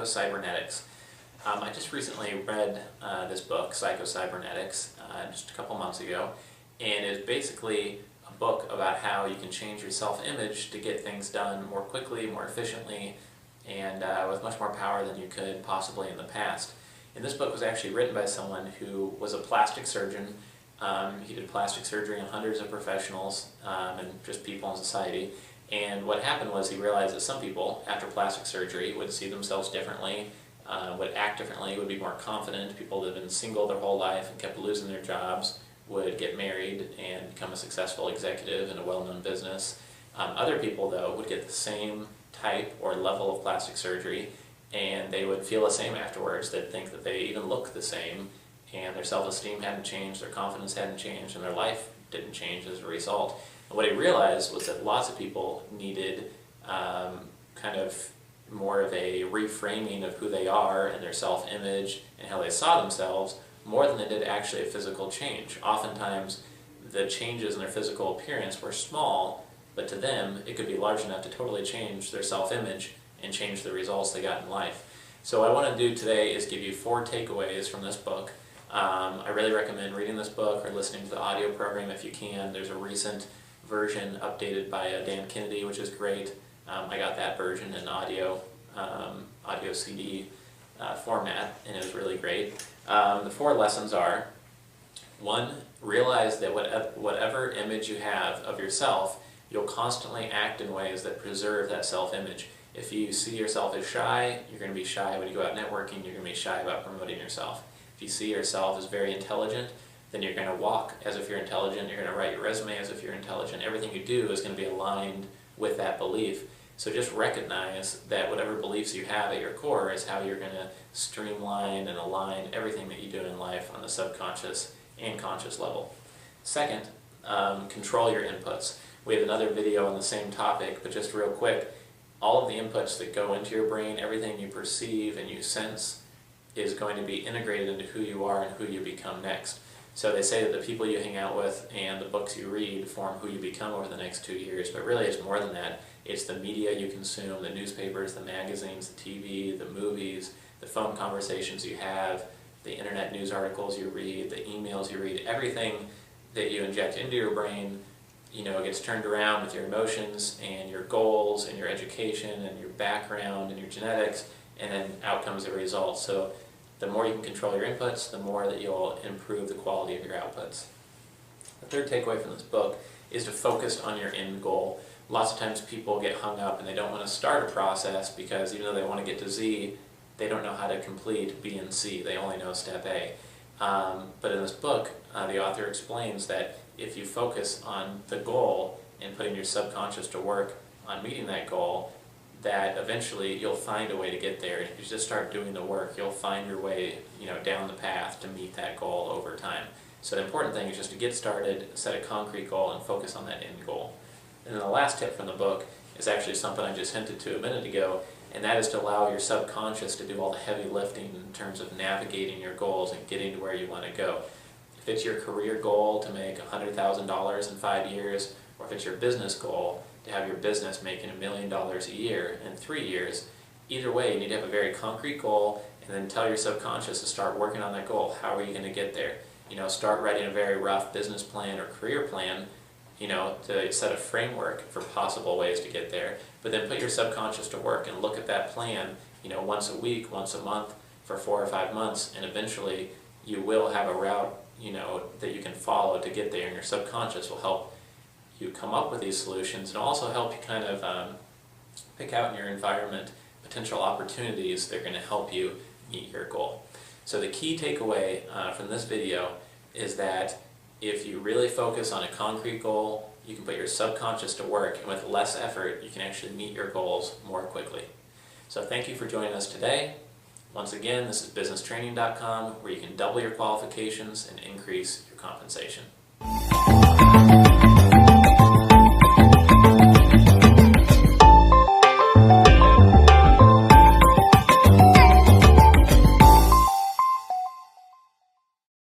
Psycho-Cybernetics. I just recently read this book, Psycho-Cybernetics, just a couple months ago, and it's basically a book about how you can change your self-image to get things done more quickly, more efficiently, and with much more power than you could possibly in the past. And this book was actually written by someone who was a plastic surgeon. He did plastic surgery on hundreds of professionals and just people in society. And what happened was he realized that some people, after plastic surgery, would see themselves differently, would act differently, would be more confident. People that had been single their whole life and kept losing their jobs would get married and become a successful executive in a well-known business. Other people, though, would get the same type or level of plastic surgery, and they would feel the same afterwards. They'd think that they even look the same, and their self-esteem hadn't changed, their confidence hadn't changed, and their life didn't change as a result. And what he realized was that lots of people needed kind of more of a reframing of who they are and their self-image and how they saw themselves, more than they did actually a physical change. Oftentimes, the changes in their physical appearance were small, but to them, it could be large enough to totally change their self-image and change the results they got in life. So what I want to do today is give you 4 takeaways from this book. I really recommend reading this book or listening to the audio program if you can. There's a recent version updated by Dan Kennedy, which is great. I got that version in audio CD format, and it was really great. The 4 lessons are: 1, realize that whatever image you have of yourself, you'll constantly act in ways that preserve that self-image. If you see yourself as shy, you're going to be shy when you go out networking, you're going to be shy about promoting yourself. If you see yourself as very intelligent, then you're going to walk as if you're intelligent, you're going to write your resume as if you're intelligent. Everything you do is going to be aligned with that belief. So just recognize that whatever beliefs you have at your core is how you're going to streamline and align everything that you do in life on the subconscious and conscious level. Second, control your inputs. We have another video on the same topic, but just real quick, all of the inputs that go into your brain, everything you perceive and you sense, is going to be integrated into who you are and who you become next. So they say that the people you hang out with and the books you read form who you become over the next 2 years, but really it's more than that. It's the media you consume, the newspapers, the magazines, the TV, the movies, the phone conversations you have, the internet news articles you read, the emails you read, everything that you inject into your brain, gets turned around with your emotions and your goals and your education and your background and your genetics, and then out comes the results. So the more you can control your inputs, the more that you'll improve the quality of your outputs. The third takeaway from this book is to focus on your end goal. Lots of times people get hung up and they don't want to start a process because even though they want to get to Z, they don't know how to complete B and C. They only know step A. But in this book, the author explains that if you focus on the goal and putting your subconscious to work on meeting that goal, that eventually you'll find a way to get there. If you just start doing the work, you'll find your way, down the path to meet that goal over time. So the important thing is just to get started, set a concrete goal, and focus on that end goal. And then the last tip from the book is actually something I just hinted to a minute ago, and that is to allow your subconscious to do all the heavy lifting in terms of navigating your goals and getting to where you want to go. If it's your career goal to make $100,000 in 5 years, or if it's your business goal to have your business making $1 million a year in 3 years, either way you need to have a very concrete goal and then tell your subconscious to start working on that goal. How are you going to get there? Start writing a very rough business plan or career plan, to set a framework for possible ways to get there, but then put your subconscious to work and look at that plan, once a week, once a month, for 4 or 5 months, and eventually you will have a route, that you can follow to get there, and your subconscious will help you come up with these solutions and also help you kind of pick out in your environment potential opportunities that are going to help you meet your goal. So the key takeaway from this video is that if you really focus on a concrete goal, you can put your subconscious to work, and with less effort, you can actually meet your goals more quickly. So thank you for joining us today. Once again, this is businesstraining.com, where you can double your qualifications and increase your compensation.